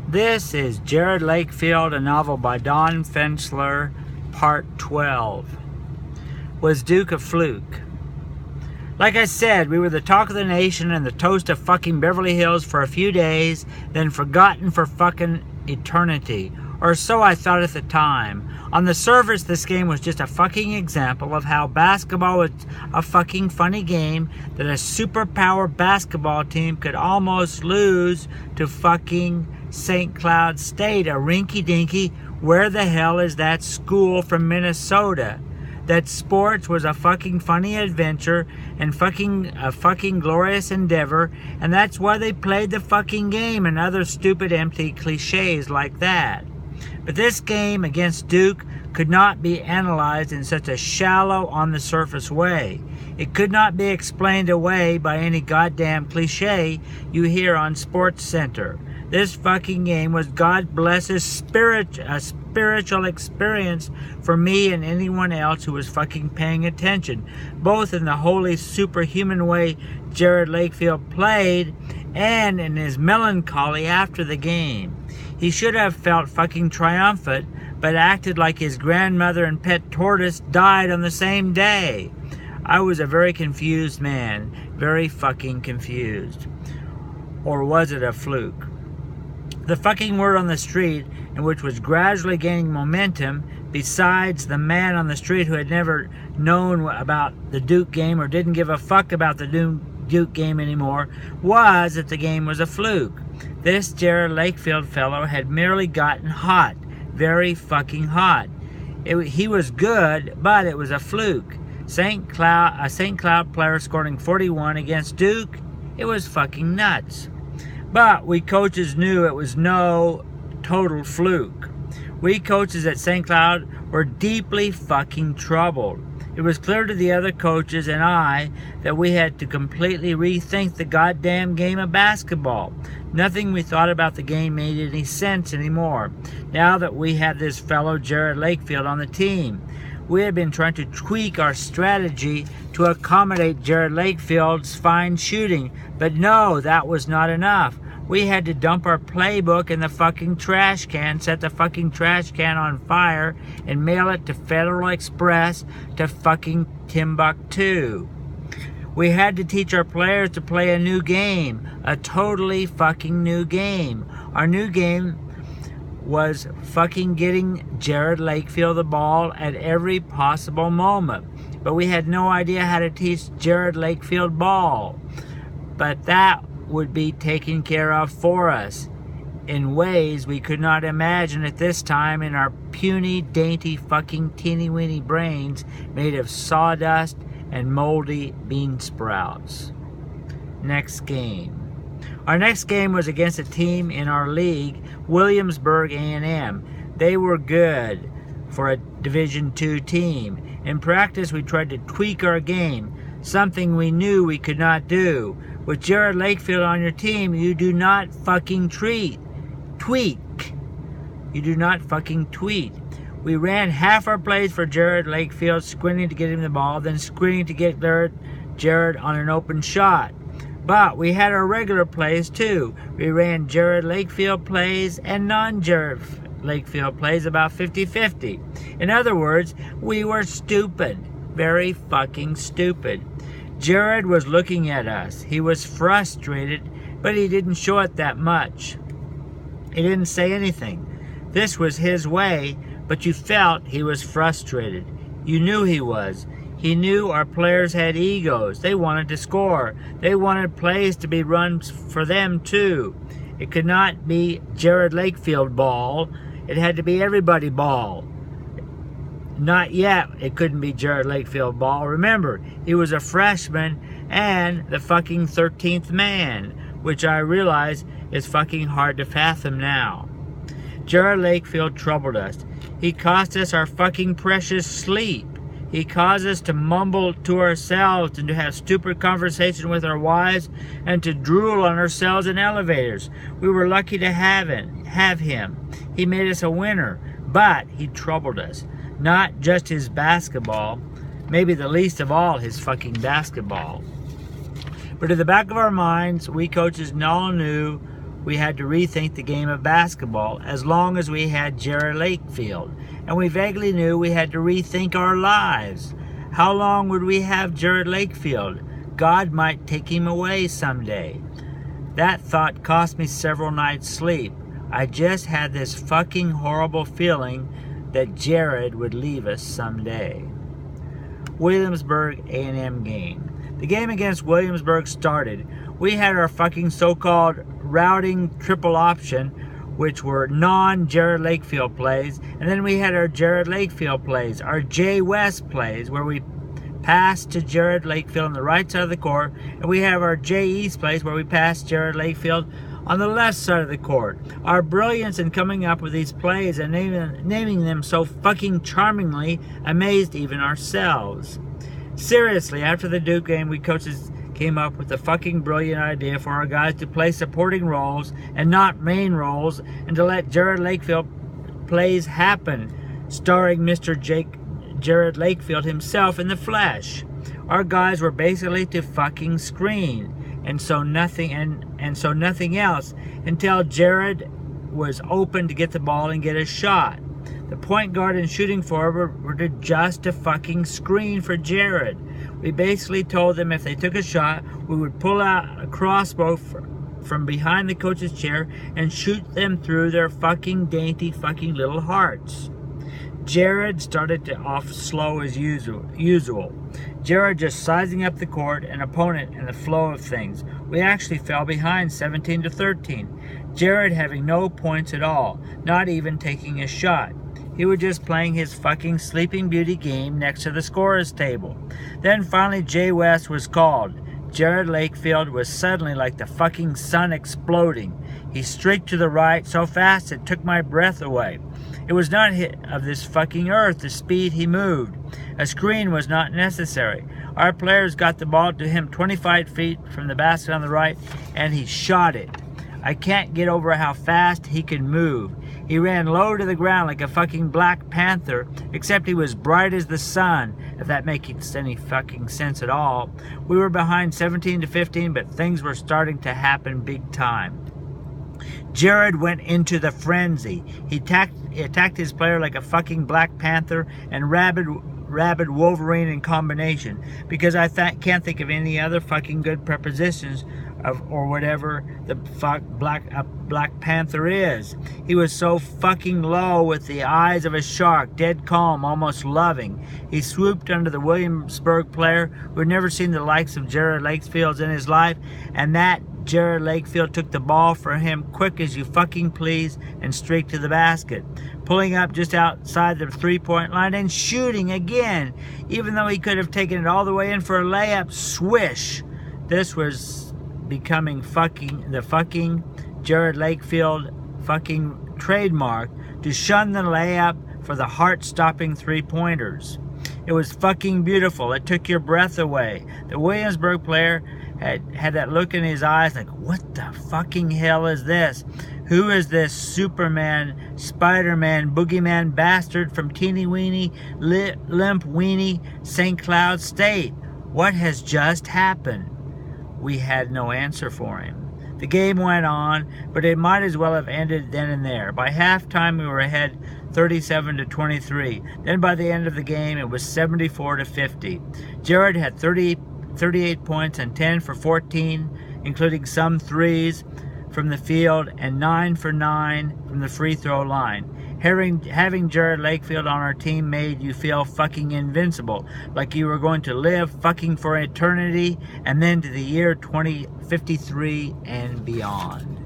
This is Jerod Lakefield, a novel by Don Fensler, Part 12. Was Duke a fluke? Like I said, we were the talk of the nation and the toast of fucking Beverly Hills for a few days, then forgotten for fucking eternity. Or so I thought at the time. On the surface, this game was just a fucking example of how basketball was a fucking funny game that a superpower basketball team could almost lose to fucking St. Cloud State, a rinky-dinky, where the hell is that school from Minnesota? That sports was a fucking funny adventure and a fucking glorious endeavor, and that's why they played the fucking game and other stupid empty cliches like that. But this game against Duke could not be analyzed in such a shallow, on-the-surface way. It could not be explained away by any goddamn cliche you hear on Sports Center. This fucking game was, God bless, a spiritual experience for me and anyone else who was fucking paying attention, both in the wholly superhuman way Jerod Lakefield played and in his melancholy after the game. He should have felt fucking triumphant, but acted like his grandmother and pet tortoise died on the same day. I was a very confused man, very fucking confused. Or was it a fluke? The fucking word on the street, and which was gradually gaining momentum, besides the man on the street who had never known about the Duke game or didn't give a fuck about the Duke game anymore, was that the game was a fluke. This Jerod Lakefield fellow had merely gotten hot, very fucking hot. He was good, but it was a fluke. A St. Cloud player scoring 41 against Duke, it was fucking nuts. But we coaches knew it was no total fluke. We coaches at St. Cloud were deeply fucking troubled. It was clear to the other coaches and I that we had to completely rethink the goddamn game of basketball. Nothing we thought about the game made any sense anymore, now that we had this fellow Jerod Lakefield on the team. We had been trying to tweak our strategy to accommodate Jerod Lakefield's fine shooting, but no, that was not enough. We had to dump our playbook in the fucking trash can, set the fucking trash can on fire, and mail it to Federal Express to fucking Timbuktu. We had to teach our players to play a new game, a totally fucking new game. Our new game was fucking getting Jerod Lakefield the ball at every possible moment. But we had no idea how to teach Jerod Lakefield ball. But that would be taken care of for us in ways we could not imagine at this time in our puny, dainty, fucking teeny-weeny brains made of sawdust and moldy bean sprouts. Next game. Our next game was against a team in our league, Williamsburg A&M. They were good for a Division II team. In practice, we tried to tweak our game, something we knew we could not do. With Jerod Lakefield on your team, you do not fucking tweak. You do not fucking tweak. We ran half our plays for Jerod Lakefield, squinting to get him the ball, then screening to get Jerod on an open shot. But we had our regular plays too. We ran Jerod Lakefield plays and non-Jerod Lakefield plays about 50-50. In other words, we were stupid. Very fucking stupid. Jerod was looking at us. He was frustrated, but he didn't show it that much. He didn't say anything. This was his way, but you felt he was frustrated. You knew he was. He knew our players had egos. They wanted to score. They wanted plays to be run for them too. It could not be Jerod Lakefield ball. It had to be everybody ball. Not yet, it couldn't be Jerod Lakefield ball. Remember, he was a freshman and the fucking 13th man, which I realize is fucking hard to fathom now. Jerod Lakefield troubled us. He cost us our fucking precious sleep. He caused us to mumble to ourselves and to have stupid conversation with our wives and to drool on ourselves in elevators. We were lucky to have him. He made us a winner, but he troubled us. Not just his basketball, maybe the least of all his fucking basketball. But in the back of our minds, we coaches all knew we had to rethink the game of basketball as long as we had Jerod Lakefield. And we vaguely knew we had to rethink our lives. How long would we have Jerod Lakefield? God might take him away someday. That thought cost me several nights' sleep. I just had this fucking horrible feeling that Jerod would leave us someday. Williamsburg A&M game. The game against Williamsburg started. We had our fucking so-called routing triple option, which were non-Jerod Lakefield plays, and then we had our Jerod Lakefield plays, our J West plays, where we pass to Jerod Lakefield on the right side of the court, and we have our J East plays where we pass Jerod Lakefield on the left side of the court. Our brilliance in coming up with these plays and naming them so fucking charmingly amazed even ourselves. Seriously, after the Duke game, we coaches came up with the fucking brilliant idea for our guys to play supporting roles and not main roles, and to let Jerod Lakefield plays happen, starring Mr. Jerod Lakefield himself in the flesh. Our guys were basically to fucking screen, and so nothing else until Jerod was open to get the ball and get a shot. The point guard and shooting forward were just to fucking screen for Jerod. We basically told them if they took a shot, we would pull out a crossbow from behind the coach's chair and shoot them through their fucking dainty fucking little hearts. Jerod started off slow as usual. Jerod just sizing up the court and opponent and the flow of things. We actually fell behind 17-13. Jerod having no points at all, not even taking a shot. He was just playing his fucking Sleeping Beauty game next to the scorer's table. Then finally J West was called. Jerod Lakefield was suddenly like the fucking sun exploding. He streaked to the right so fast it took my breath away. It was not of this fucking earth, the speed he moved. A screen was not necessary. Our players got the ball to him 25 feet from the basket on the right, and he shot it. I can't get over how fast he could move. He ran low to the ground like a fucking Black Panther, except he was bright as the sun, if that makes any fucking sense at all. We were behind 17-15, but things were starting to happen big time. Jerod went into the frenzy. He attacked his player like a fucking Black Panther and rabid Wolverine in combination, because I can't think of any other fucking good prepositions or whatever the fuck Black Panther is. He was so fucking low with the eyes of a shark, dead calm, almost loving. He swooped under the Williamsburg player who had never seen the likes of Jerod Lakefield in his life, and that Jerod Lakefield took the ball for him quick as you fucking please and streaked to the basket, pulling up just outside the three-point line and shooting again, even though he could have taken it all the way in for a layup. Swish! This was becoming the fucking Jerod Lakefield fucking trademark to shun the layup for the heart-stopping three-pointers. It was fucking beautiful. It took your breath away. The Williamsburg player had that look in his eyes like, what the fucking hell is this? Who is this Superman, Spider-Man, boogeyman bastard from teeny-weeny, limp-weeny St. Cloud State? What has just happened? We had no answer for him. The game went on, but it might as well have ended then and there. By halftime, we were ahead 37-23. Then by the end of the game, it was 74-50. Jerod had 38 points and 10 for 14, including some threes from the field and 9 for 9 from the free throw line. Having Jerod Lakefield on our team made you feel fucking invincible, like you were going to live fucking for eternity and then to the year 2053 and beyond.